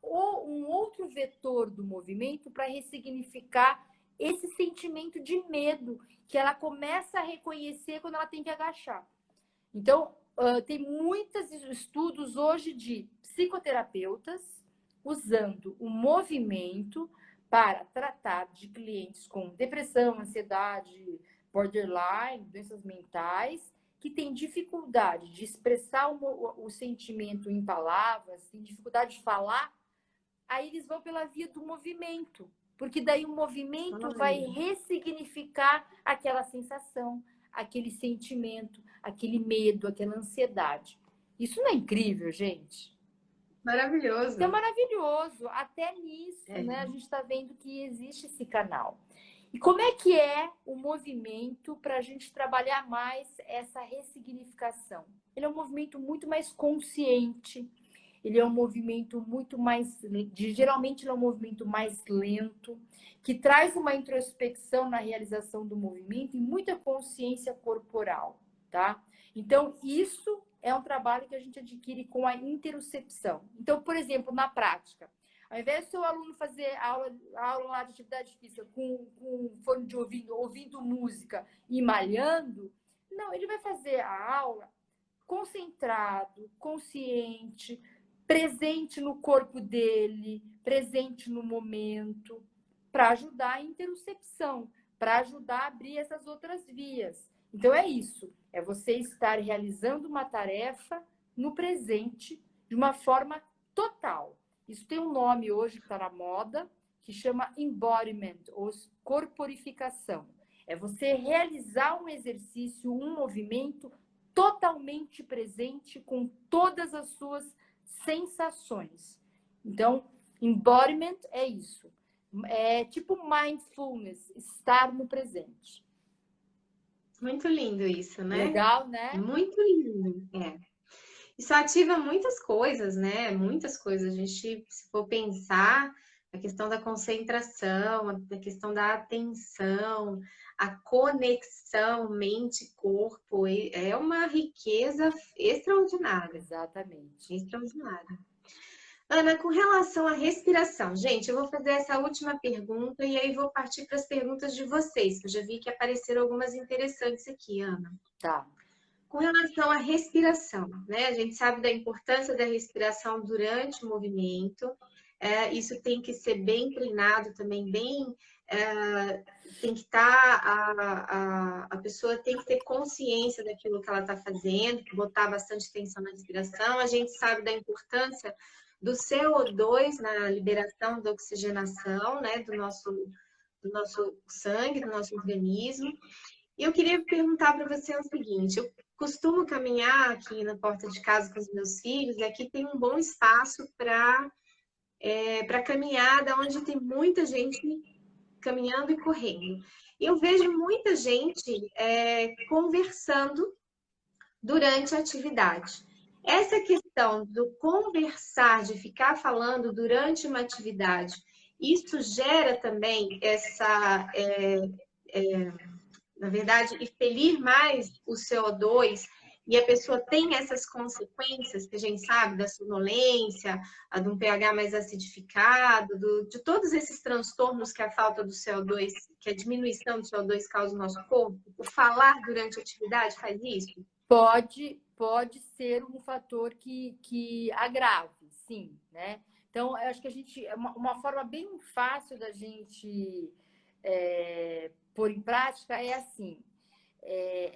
um outro vetor do movimento para ressignificar esse sentimento de medo que ela começa a reconhecer quando ela tem que agachar. Então, tem muitos estudos hoje de psicoterapeutas usando o movimento para tratar de clientes com depressão, ansiedade, borderline, doenças mentais, que têm dificuldade de expressar o sentimento em palavras, têm dificuldade de falar, aí eles vão pela via do movimento, porque daí o movimento vai ressignificar aquela sensação, aquele sentimento, aquele medo, aquela ansiedade. Isso não é incrível, gente? Maravilhoso. É maravilhoso. Até nisso, né? A gente está vendo que existe esse canal. E como é que é o movimento para a gente trabalhar mais essa ressignificação? Ele é um movimento muito mais consciente, ele é um movimento muito mais... Geralmente, ele é um movimento mais lento, que traz uma introspecção na realização do movimento e muita consciência corporal, tá? Então, isso é um trabalho que a gente adquire com a interocepção. Então, por exemplo, na prática, ao invés do seu aluno fazer a aula lá de atividade física com fone de ouvido, ouvindo música e malhando, não, ele vai fazer a aula concentrado, consciente, presente no corpo dele, presente no momento, para ajudar a interocepção, para ajudar a abrir essas outras vias. Então é isso, é você estar realizando uma tarefa no presente de uma forma total. Isso tem um nome hoje que está na moda, que chama embodiment, ou corporificação. É você realizar um exercício, um movimento totalmente presente com todas as suas sensações. Então, embodiment é isso. É tipo mindfulness, estar no presente. Muito lindo isso, né? Legal, né? Muito lindo, Isso ativa muitas coisas, né? Muitas coisas. A gente, se for pensar, a questão da concentração, a questão da atenção, a conexão mente-corpo, é uma riqueza extraordinária. Exatamente. Extraordinária. Ana, com relação à respiração, gente, eu vou fazer essa última pergunta e aí vou partir para as perguntas de vocês, que eu já vi que apareceram algumas interessantes aqui, Ana. Tá. Com relação à respiração, né? A gente sabe da importância da respiração durante o movimento. Isso tem que ser bem treinado também, tem que estar, a pessoa tem que ter consciência daquilo que ela está fazendo, botar bastante atenção na respiração. A gente sabe da importância do CO2 na liberação da oxigenação, né? Do nosso sangue, do nosso organismo. E eu queria perguntar para você o seguinte: eu costumo caminhar aqui na porta de casa com os meus filhos, e aqui tem um bom espaço para caminhada, onde tem muita gente caminhando e correndo. E eu vejo muita gente conversando durante a atividade. Essa questão do conversar, de ficar falando durante uma atividade, isso gera também na verdade, expelir mais o CO2, e a pessoa tem essas consequências que a gente sabe, da sonolência, de um pH mais acidificado, de todos esses transtornos que a falta do CO2, que a diminuição do CO2 causa no nosso corpo. O falar durante a atividade faz isso? Pode ser um fator que agrave, sim, né? Então, eu acho que uma forma bem fácil da gente pôr em prática é assim,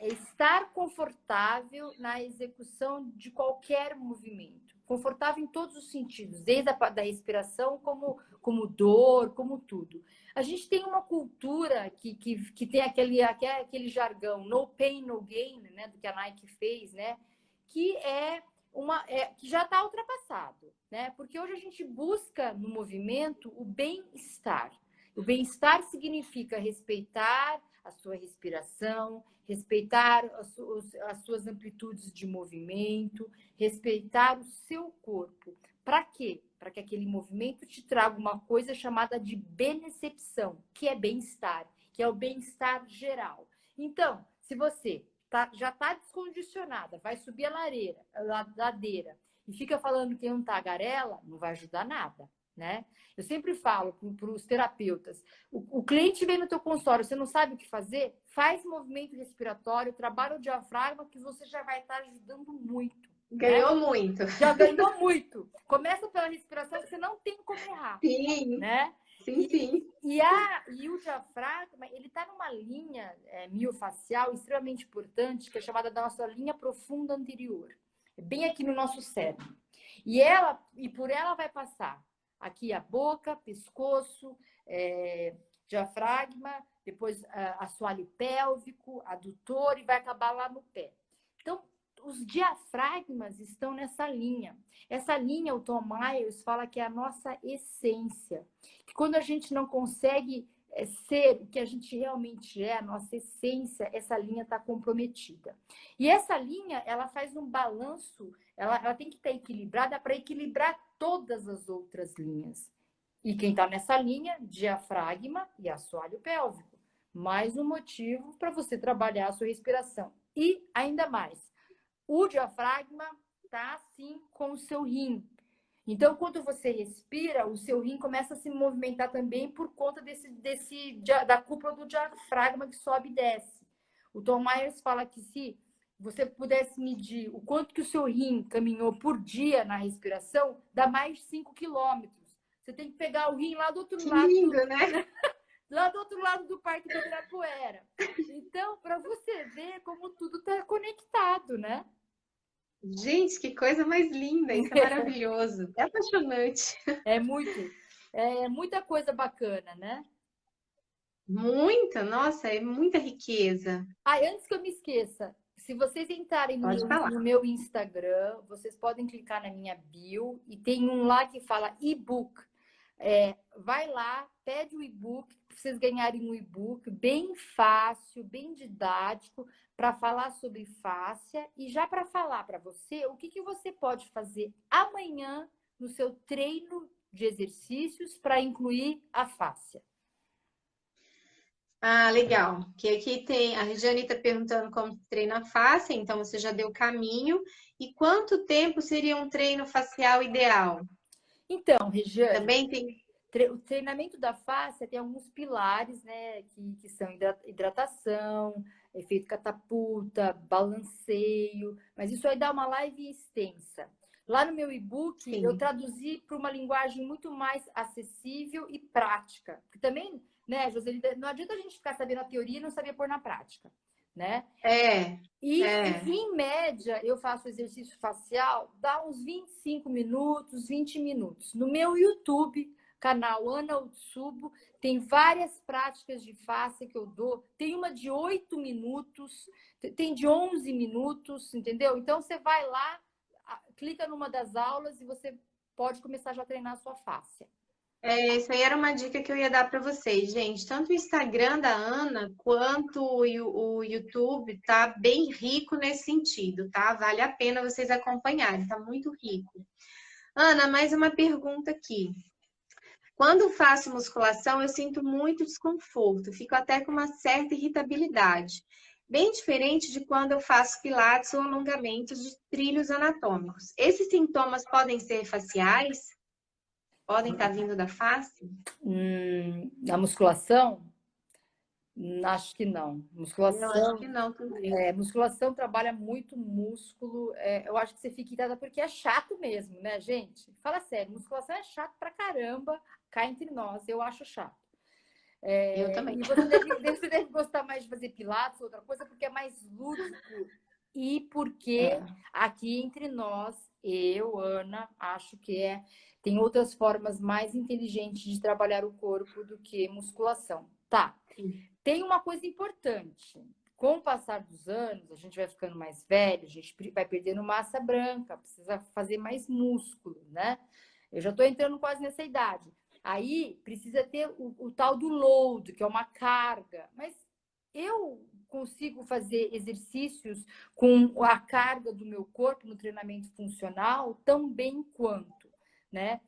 estar confortável na execução de qualquer movimento, confortável em todos os sentidos, desde da respiração, como dor, como tudo. A gente tem uma cultura que tem aquele jargão, no pain, no gain, né, do que a Nike fez, né, que é que já está ultrapassado, né? Porque hoje a gente busca no movimento o bem-estar. O bem-estar significa respeitar a sua respiração, respeitar as suas amplitudes de movimento, respeitar o seu corpo. Para quê? Para que aquele movimento te traga uma coisa chamada de benecepção, que é bem-estar, que é o bem-estar geral. Então, se você já está descondicionada, vai subir a ladeira e fica falando que não tagarela, não vai ajudar nada, né? Eu sempre falo para os terapeutas, o cliente vem no teu consultório, você não sabe o que fazer, faz movimento respiratório, trabalha o diafragma, que você já vai estar ajudando muito. Ganhou né? muito. Já ganhou muito. Começa pela respiração, que você não tem como errar. Sim, né? sim. E o diafragma, ele está numa linha miofacial extremamente importante, que é chamada da nossa linha profunda anterior. É bem aqui no nosso cérebro. E por ela vai passar aqui a boca, pescoço, diafragma, depois assoalho pélvico, adutor e vai acabar lá no pé. Então, os diafragmas estão nessa linha. Essa linha, o Tom Myers fala que é a nossa essência. Que quando a gente não consegue ser o que a gente realmente é, a nossa essência, essa linha está comprometida. E essa linha, ela faz um balanço, ela tem que estar equilibrada para equilibrar todas as outras linhas. E quem está nessa linha, diafragma e assoalho pélvico. Mais um motivo para você trabalhar a sua respiração. E ainda mais, o diafragma está assim com o seu rim. Então, quando você respira, o seu rim começa a se movimentar também por conta da cúpula do diafragma que sobe e desce. O Tom Myers fala que se você pudesse medir o quanto que o seu rim caminhou por dia na respiração, dá mais de 5 quilômetros. Você tem que pegar o rim lá do outro lado. Que lindo, né? Lá do outro lado do Parque do Ibirapuera. Então, para você ver como tudo está conectado, né? Gente, que coisa mais linda! Isso é maravilhoso. É apaixonante. É muita coisa bacana, né? Muita, nossa, é muita riqueza. Antes que eu me esqueça, se vocês entrarem Pode falar. no meu Instagram, vocês podem clicar na minha bio e tem um lá que fala e-book. Vai lá, pede o e-book, para vocês ganharem um e-book bem fácil, bem didático, para falar sobre fáscia e já para falar para você o que você pode fazer amanhã no seu treino de exercícios para incluir a fáscia. Ah, legal. Que aqui tem a Regiane está perguntando como treina face, então você já deu o caminho. E quanto tempo seria um treino facial ideal? Então, Regiane, Também tem. o treinamento da fáscia tem alguns pilares, né? Que são hidratação, efeito catapulta, balanceio, mas isso aí dá uma live extensa. Lá no meu e-book, eu traduzi para uma linguagem muito mais acessível e prática. Porque também, né, Joselita, não adianta a gente ficar sabendo a teoria e não saber pôr na prática, né? Em média, eu faço exercício facial, dá uns 25 minutos, 20 minutos. No meu YouTube, canal Ana Utsubo, tem várias práticas de face que eu dou. Tem uma de 8 minutos, tem de 11 minutos, entendeu? Então, você vai lá, clica numa das aulas e você pode começar já a treinar a sua face. Isso aí era uma dica que eu ia dar para vocês, gente. Tanto o Instagram da Ana quanto o YouTube tá bem rico nesse sentido, tá? Vale a pena vocês acompanharem, tá muito rico. Ana, mais uma pergunta aqui. Quando faço musculação, eu sinto muito desconforto, fico até com uma certa irritabilidade. Bem diferente de quando eu faço pilates ou alongamentos de trilhos anatômicos. Esses sintomas podem ser faciais? Podem estar vindo da face? Na musculação? Acho que não. Eu acho que não também. Musculação trabalha muito músculo. Eu acho que você fica irritada porque é chato mesmo, né, gente? Fala sério, musculação é chato pra caramba, cá entre nós, eu acho chato. Eu também. E você deve gostar mais de fazer pilates, outra coisa, porque é mais lúdico. E porque aqui entre nós, eu, Ana, acho que tem outras formas mais inteligentes de trabalhar o corpo do que musculação. Tá. Tem uma coisa importante. Com o passar dos anos, a gente vai ficando mais velho, a gente vai perdendo massa branca, precisa fazer mais músculo, né? Eu já estou entrando quase nessa idade. Aí precisa ter o tal do load, que é uma carga. Mas eu consigo fazer exercícios com a carga do meu corpo no treinamento funcional tão bem quanto, né?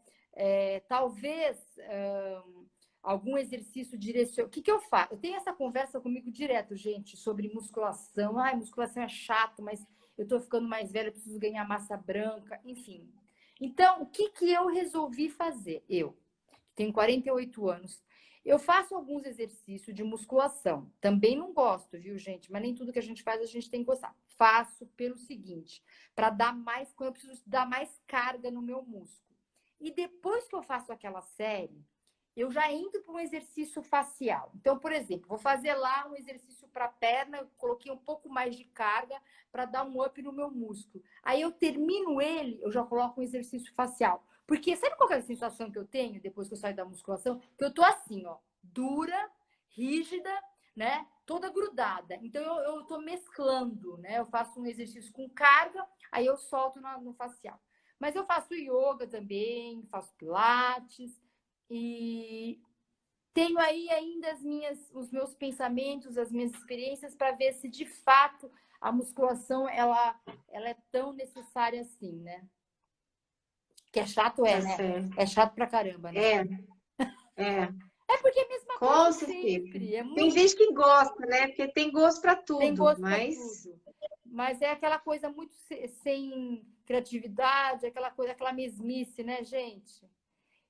Talvez algum exercício direcionado. O que eu faço? Eu tenho essa conversa comigo direto, gente, sobre musculação. Ai, musculação é chato, mas eu tô ficando mais velha, eu preciso ganhar massa branca, enfim. Então, o que eu resolvi fazer? Eu tenho 48 anos. Eu faço alguns exercícios de musculação. Também não gosto, viu, gente? Mas nem tudo que a gente faz a gente tem que gostar. Faço pelo seguinte, para dar mais, quando eu preciso dar mais carga no meu músculo. E depois que eu faço aquela série, eu já entro para um exercício facial. Então, por exemplo, vou fazer lá um exercício para a perna, eu coloquei um pouco mais de carga para dar um up no meu músculo. Aí eu termino ele, eu já coloco um exercício facial. Porque sabe qual é a sensação que eu tenho depois que eu saio da musculação? Que eu tô assim, ó, dura, rígida, né? Toda grudada. Então eu tô mesclando, né? Eu faço um exercício com carga, aí eu solto no facial. Mas eu faço yoga também, faço pilates e tenho aí ainda os meus pensamentos, as minhas experiências para ver se de fato a musculação ela é tão necessária assim, né? Que é chato, Tá né? certo. É chato pra caramba, né? É. É porque é a mesma Com coisa certeza. sempre. É Tem muito. gente que gosta, né? Porque tem gosto para Tem tudo, gosto pra mas tudo. Mas é aquela coisa muito sem criatividade, aquela coisa, aquela mesmice, né, gente?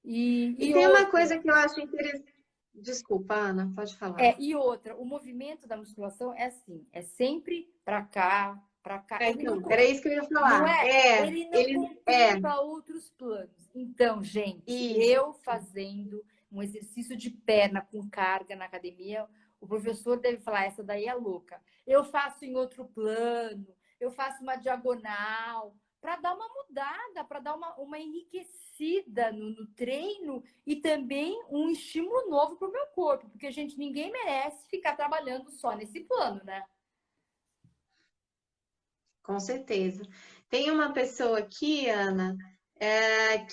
e E tem uma outra. coisa que eu acho interessante. Desculpa, Ana, pode falar. E outra, o movimento da musculação é assim, é sempre pra cá, pra cá. Ele não, Então, era isso que eu ia não falar. é? Ele não Ele é contempla outros planos. Então, gente, isso. eu fazendo um exercício de perna com carga na academia, o professor deve falar, essa daí é louca. Eu faço em outro plano, eu faço uma diagonal, para dar uma mudada, para dar uma enriquecida no treino e também um estímulo novo para o meu corpo, porque, gente, ninguém merece ficar trabalhando só nesse plano, né? Com certeza. Tem uma pessoa aqui, Ana,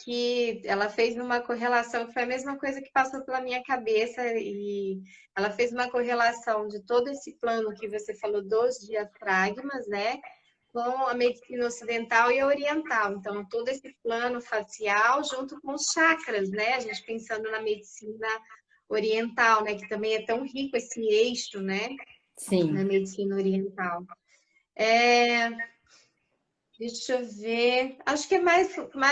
que ela fez uma correlação, que foi a mesma coisa que passou pela minha cabeça, e ela fez uma correlação de todo esse plano que você falou dos diafragmas, né, com a medicina ocidental e oriental. Então, todo esse plano facial junto com os chakras, né, a gente pensando na medicina oriental, né, que também é tão rico esse eixo, né, Sim. na medicina oriental. É, deixa eu ver. Acho que é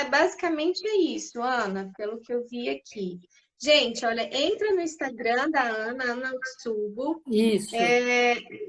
basicamente é isso, Ana, pelo que eu vi aqui. Gente, olha, entra no Instagram da Ana, Ana Utsubo, Isso.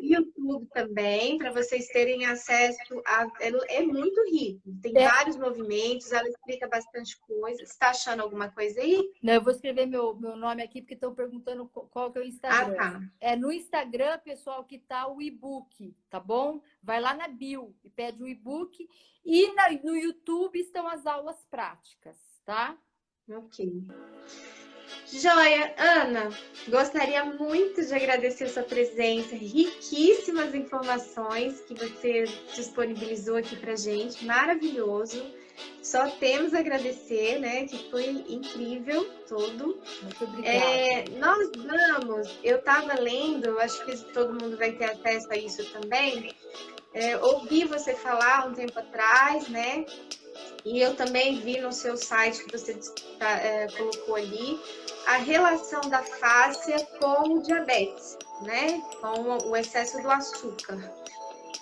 YouTube também, para vocês terem acesso a. É muito rico, tem É, vários movimentos, ela explica bastante coisa. Você está achando alguma coisa aí? não, eu vou escrever meu nome aqui porque estão perguntando qual que é o Ah, Instagram. tá. É no Instagram, pessoal, que tá o e-book, tá bom? Vai lá na bio e pede o e-book. E no YouTube estão as aulas práticas, tá? Ok. Joia, Ana, gostaria muito de agradecer a sua presença, riquíssimas informações que você disponibilizou aqui para gente, maravilhoso. Só temos a agradecer, né? Que foi incrível todo. Muito obrigada. Eu estava lendo, acho que todo mundo vai ter acesso a isso também. Ouvi você falar um tempo atrás, né? E eu também vi no seu site que você colocou ali a relação da fáscia com o diabetes, né? Com o excesso do açúcar.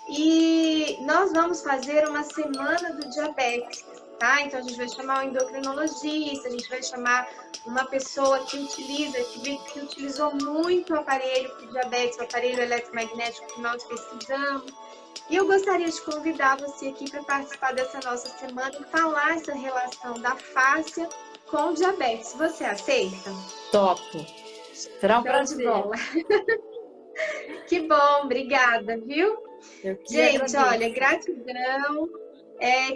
E nós vamos fazer uma semana do diabetes, tá? Então a gente vai chamar o endocrinologista, a gente vai chamar uma pessoa que utilizou muito o aparelho para o diabetes, o aparelho eletromagnético que nós pesquisamos. E eu gostaria de convidar você aqui para participar dessa nossa semana e falar essa relação da fáscia com o diabetes. Você aceita? Topo. Será um Show de prazer. bola. Que bom, obrigada, viu? Eu que Gente, olha, agradeço. gratidão.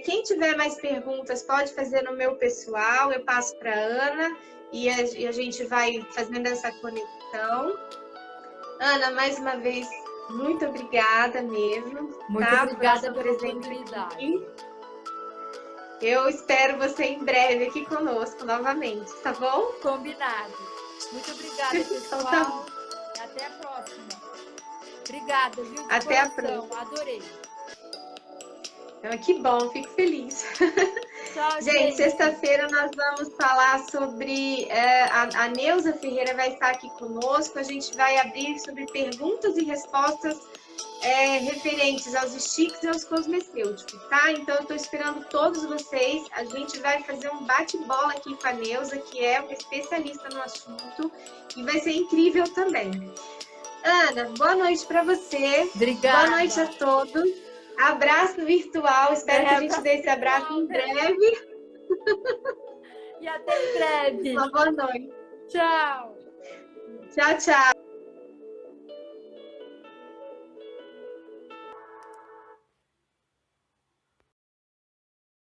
Quem tiver mais perguntas, pode fazer no meu pessoal, eu passo para a Ana e a gente vai fazendo essa conexão. Ana, mais uma vez, Muito obrigada mesmo, Muito tá? obrigada Por pela sua presença oportunidade. aqui. Eu espero você em breve aqui conosco novamente, tá bom? Combinado. Muito obrigada, Então pessoal. tá. Até a próxima. Obrigada, viu? De Até a coração. próxima. Adorei. Que bom, fico feliz. Tchau, Gente, gente. sexta-feira nós vamos falar sobre. A Neuza Ferreira vai estar aqui conosco. A gente vai abrir sobre perguntas e respostas referentes aos sticks e aos cosmecêuticos, tá? Então, eu estou esperando todos vocês. A gente vai fazer um bate-bola aqui com a Neuza, que é uma especialista no assunto, e vai ser incrível também. Ana, boa noite para você. Obrigada. Boa noite a todos. Abraço virtual. Espero que a gente dê esse abraço em breve. E até em breve. Uma boa noite. Tchau. Tchau, tchau.